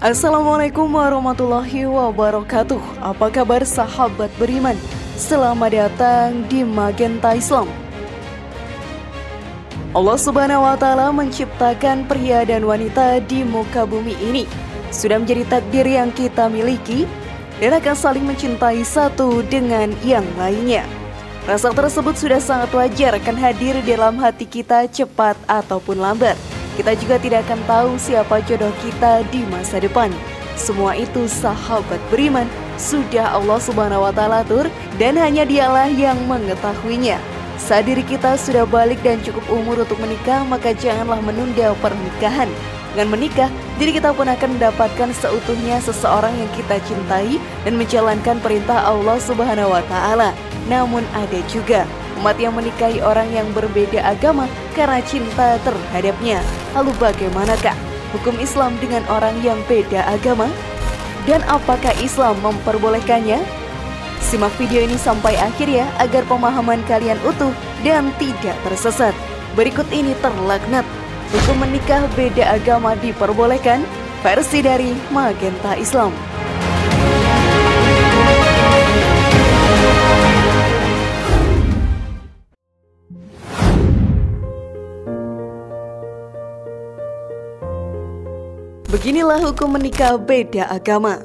Assalamualaikum warahmatullahi wabarakatuh. Apa kabar sahabat beriman? Selamat datang di Magenta Islam. Allah Subhanahu wa Ta'ala menciptakan pria dan wanita di muka bumi ini. Sudah menjadi takdir yang kita miliki dan akan saling mencintai satu dengan yang lainnya. Rasa tersebut sudah sangat wajar akan hadir dalam hati kita cepat ataupun lambat. Kita juga tidak akan tahu siapa jodoh kita di masa depan. Semua itu sahabat beriman sudah Allah Subhanahu wa Ta'ala atur dan hanya Dialah yang mengetahuinya. Saat diri kita sudah balik dan cukup umur untuk menikah, maka janganlah menunda pernikahan. Dengan menikah, diri kita pun akan mendapatkan seutuhnya seseorang yang kita cintai dan menjalankan perintah Allah Subhanahu wa Ta'ala. Namun ada juga umat yang menikahi orang yang berbeda agama karena cinta terhadapnya. Lalu bagaimanakah hukum Islam dengan orang yang beda agama? Dan apakah Islam memperbolehkannya? Simak video ini sampai akhir ya, agar pemahaman kalian utuh dan tidak tersesat. Berikut ini terlaknat, hukum menikah beda agama diperbolehkan, versi dari Magenta Islam. Beginilah hukum menikah beda agama.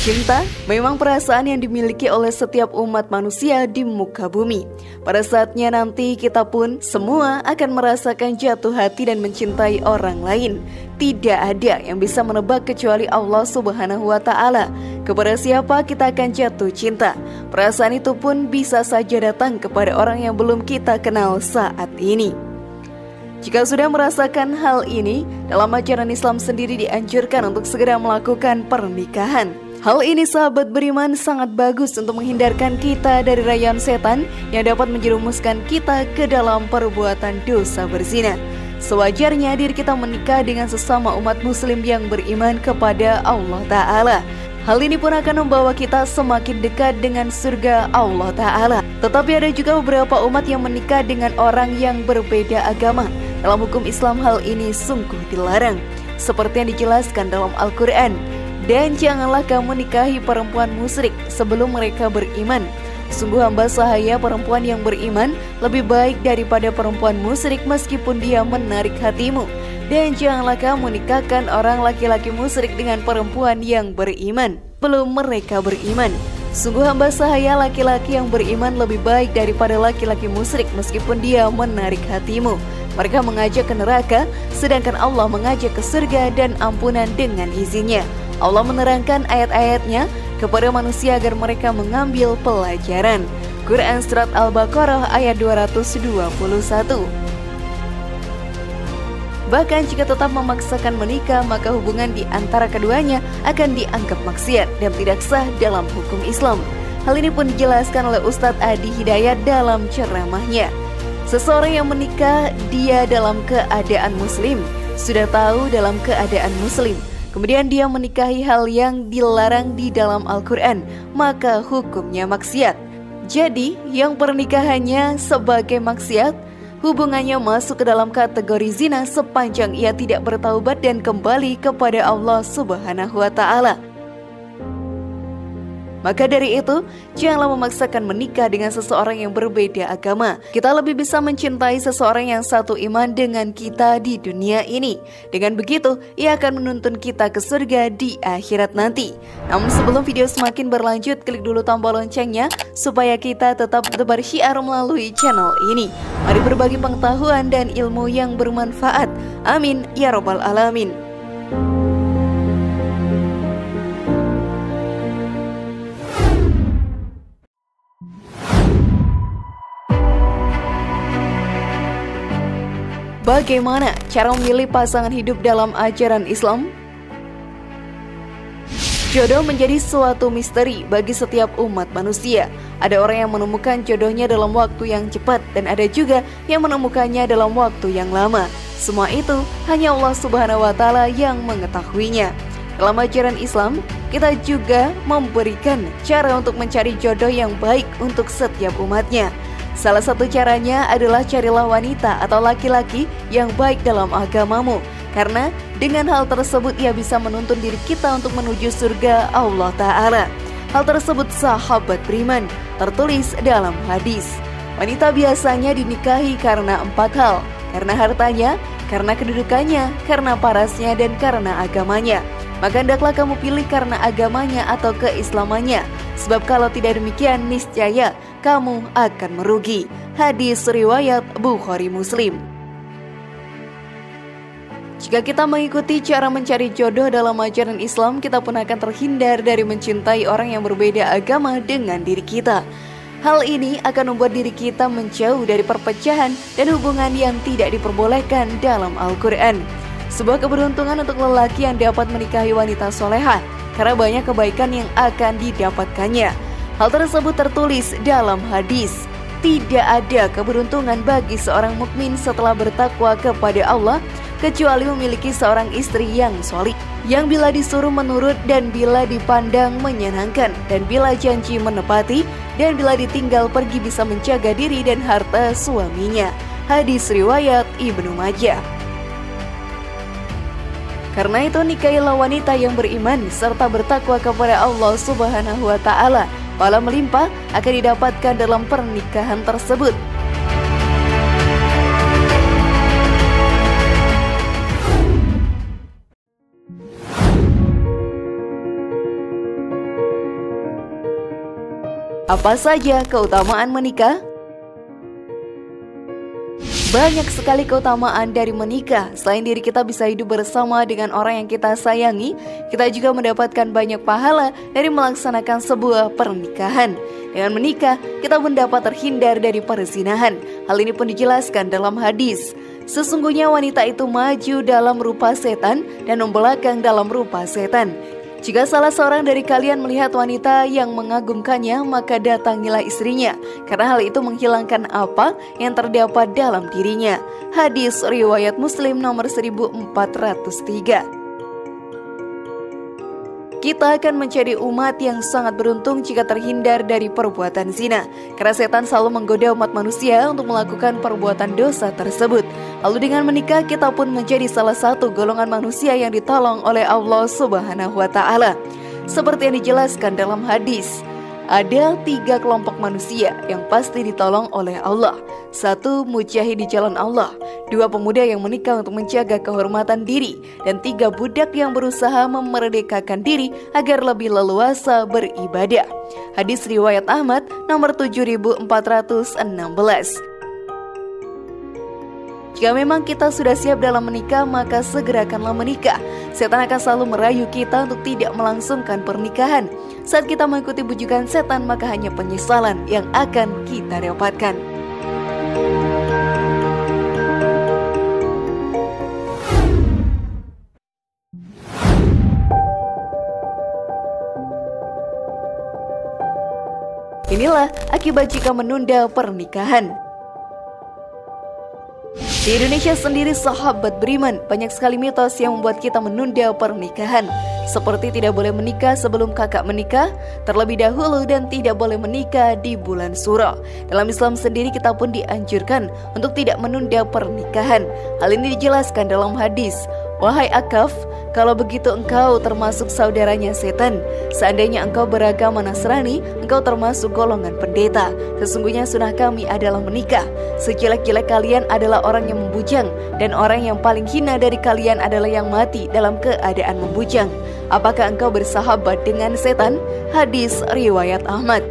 Cinta memang perasaan yang dimiliki oleh setiap umat manusia di muka bumi. Pada saatnya nanti kita pun semua akan merasakan jatuh hati dan mencintai orang lain. Tidak ada yang bisa menebak kecuali Allah Subhanahu wa Ta'ala kepada siapa kita akan jatuh cinta. Perasaan itu pun bisa saja datang kepada orang yang belum kita kenal saat ini. Jika sudah merasakan hal ini, dalam ajaran Islam sendiri dianjurkan untuk segera melakukan pernikahan. Hal ini sahabat beriman sangat bagus untuk menghindarkan kita dari rayuan setan yang dapat menjerumuskan kita ke dalam perbuatan dosa berzina. Sewajarnya diri kita menikah dengan sesama umat muslim yang beriman kepada Allah Ta'ala. Hal ini pun akan membawa kita semakin dekat dengan surga Allah Ta'ala. Tetapi ada juga beberapa umat yang menikah dengan orang yang berbeda agama. Dalam hukum Islam hal ini sungguh dilarang, seperti yang dijelaskan dalam Al-Quran. Dan janganlah kamu nikahi perempuan musyrik sebelum mereka beriman. Sungguh hamba sahaya perempuan yang beriman lebih baik daripada perempuan musyrik meskipun dia menarik hatimu. Dan janganlah kamu nikahkan orang laki-laki musyrik dengan perempuan yang beriman belum mereka beriman. Sungguh hamba sahaya laki-laki yang beriman lebih baik daripada laki-laki musyrik meskipun dia menarik hatimu. Mereka mengajak ke neraka, sedangkan Allah mengajak ke surga dan ampunan dengan izinnya. Allah menerangkan ayat-ayatnya kepada manusia agar mereka mengambil pelajaran. Quran Surat Al-Baqarah ayat 221. Bahkan jika tetap memaksakan menikah, maka hubungan di antara keduanya akan dianggap maksiat dan tidak sah dalam hukum Islam. Hal ini pun dijelaskan oleh Ustadz Adi Hidayat dalam ceramahnya. Seseorang yang menikah, dia dalam keadaan muslim, sudah tahu dalam keadaan muslim, kemudian dia menikahi hal yang dilarang di dalam Al-Quran, maka hukumnya maksiat. Jadi, yang pernikahannya sebagai maksiat, hubungannya masuk ke dalam kategori zina sepanjang ia tidak bertaubat dan kembali kepada Allah Subhanahu wa Ta'ala. Maka dari itu, janganlah memaksakan menikah dengan seseorang yang berbeda agama. Kita lebih bisa mencintai seseorang yang satu iman dengan kita di dunia ini. Dengan begitu, ia akan menuntun kita ke surga di akhirat nanti. Namun sebelum video semakin berlanjut, klik dulu tombol loncengnya supaya kita tetap bertebar syiar melalui channel ini. Mari berbagi pengetahuan dan ilmu yang bermanfaat. Amin ya robbal alamin. Bagaimana cara memilih pasangan hidup dalam ajaran Islam? Jodoh menjadi suatu misteri bagi setiap umat manusia. Ada orang yang menemukan jodohnya dalam waktu yang cepat dan ada juga yang menemukannya dalam waktu yang lama. Semua itu hanya Allah Subhanahu wa Ta'ala yang mengetahuinya. Dalam ajaran Islam, kita juga memberikan cara untuk mencari jodoh yang baik untuk setiap umatnya. Salah satu caranya adalah carilah wanita atau laki-laki yang baik dalam agamamu. karena dengan hal tersebut ia bisa menuntun diri kita untuk menuju surga Allah Ta'ala. Hal tersebut sahabat beriman, tertulis dalam hadis. Wanita biasanya dinikahi karena 4 hal, karena hartanya, karena kedudukannya, karena parasnya, dan karena agamanya. Maka hendaklah kamu pilih karena agamanya atau keislamannya, sebab kalau tidak demikian niscaya kamu akan merugi. Hadis riwayat Bukhari Muslim. Jika kita mengikuti cara mencari jodoh dalam ajaran Islam, kita pun akan terhindar dari mencintai orang yang berbeda agama dengan diri kita. Hal ini akan membuat diri kita menjauh dari perpecahan dan hubungan yang tidak diperbolehkan dalam Al-Quran. Sebuah keberuntungan untuk lelaki yang dapat menikahi wanita solehah, karena banyak kebaikan yang akan didapatkannya. Hal tersebut tertulis dalam hadis. Tidak ada keberuntungan bagi seorang mukmin setelah bertakwa kepada Allah, kecuali memiliki seorang istri yang solih, yang bila disuruh menurut dan bila dipandang menyenangkan, dan bila janji menepati, dan bila ditinggal pergi bisa menjaga diri dan harta suaminya. Hadis riwayat Ibnu Majah. Karena itu nikahilah wanita yang beriman serta bertakwa kepada Allah Subhanahu wa Ta'ala. Pahala melimpah akan didapatkan dalam pernikahan tersebut. Apa saja keutamaan menikah? Banyak sekali keutamaan dari menikah. Selain diri kita bisa hidup bersama dengan orang yang kita sayangi, kita juga mendapatkan banyak pahala dari melaksanakan sebuah pernikahan. Dengan menikah, kita pun dapat terhindar dari perzinahan. Hal ini pun dijelaskan dalam hadis. Sesungguhnya wanita itu maju dalam rupa setan dan membelakang dalam rupa setan. Jika salah seorang dari kalian melihat wanita yang mengagumkannya, maka datangilah istrinya, karena hal itu menghilangkan apa yang terdapat dalam dirinya. Hadis riwayat Muslim nomor 1403. Kita akan menjadi umat yang sangat beruntung jika terhindar dari perbuatan zina, karena setan selalu menggoda umat manusia untuk melakukan perbuatan dosa tersebut. Lalu dengan menikah kita pun menjadi salah satu golongan manusia yang ditolong oleh Allah Subhanahu wa Ta'ala. Seperti yang dijelaskan dalam hadis, ada 3 kelompok manusia yang pasti ditolong oleh Allah. 1. Mujahid di jalan Allah. 2. Pemuda yang menikah untuk menjaga kehormatan diri. Dan 3. Budak yang berusaha memerdekakan diri agar lebih leluasa beribadah. Hadis riwayat Ahmad nomor 7416. Jika memang kita sudah siap dalam menikah, maka segerakanlah menikah. Setan akan selalu merayu kita untuk tidak melangsungkan pernikahan. Saat kita mengikuti bujukan setan, maka hanya penyesalan yang akan kita dapatkan. Inilah akibat jika menunda pernikahan. Di Indonesia sendiri, sahabat beriman, banyak sekali mitos yang membuat kita menunda pernikahan. Seperti tidak boleh menikah sebelum kakak menikah terlebih dahulu dan tidak boleh menikah di bulan Suro. Dalam Islam sendiri kita pun dianjurkan untuk tidak menunda pernikahan. Hal ini dijelaskan dalam hadis. Wahai Akaf, kalau begitu engkau termasuk saudaranya setan. Seandainya engkau beragama Nasrani, engkau termasuk golongan pendeta. Sesungguhnya sunnah kami adalah menikah. Sejelek-jelek kalian adalah orang yang membujang, dan orang yang paling hina dari kalian adalah yang mati dalam keadaan membujang. Apakah engkau bersahabat dengan setan? Hadis riwayat Ahmad.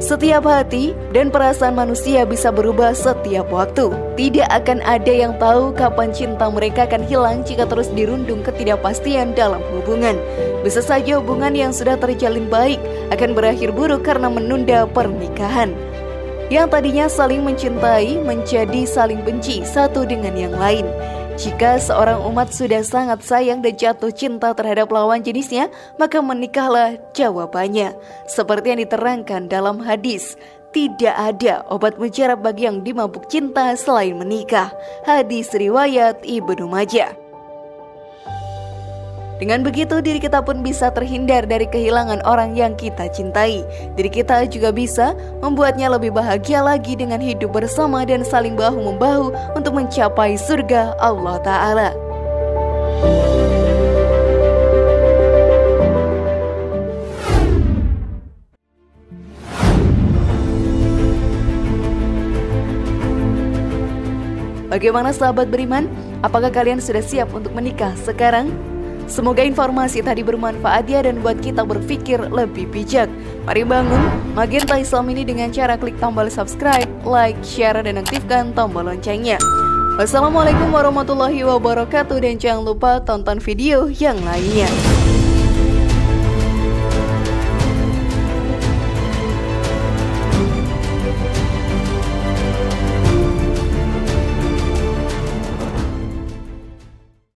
Setiap hati dan perasaan manusia bisa berubah setiap waktu. Tidak akan ada yang tahu kapan cinta mereka akan hilang jika terus dirundung ketidakpastian dalam hubungan. Bisa saja hubungan yang sudah terjalin baik akan berakhir buruk karena menunda pernikahan. Yang tadinya saling mencintai menjadi saling benci satu dengan yang lain. Jika seorang umat sudah sangat sayang dan jatuh cinta terhadap lawan jenisnya, maka menikahlah jawabannya. Seperti yang diterangkan dalam hadis, tidak ada obat mujarab bagi yang dimabuk cinta selain menikah. Hadis riwayat Ibnu Majah. Dengan begitu, diri kita pun bisa terhindar dari kehilangan orang yang kita cintai. Diri kita juga bisa membuatnya lebih bahagia lagi dengan hidup bersama dan saling bahu-membahu untuk mencapai surga Allah Ta'ala. Bagaimana sahabat beriman? Apakah kalian sudah siap untuk menikah sekarang? Semoga informasi tadi bermanfaat ya dan buat kita berpikir lebih bijak. Mari bangun Magenta Islam ini dengan cara klik tombol subscribe, like, share, dan aktifkan tombol loncengnya. Wassalamualaikum warahmatullahi wabarakatuh dan jangan lupa tonton video yang lainnya.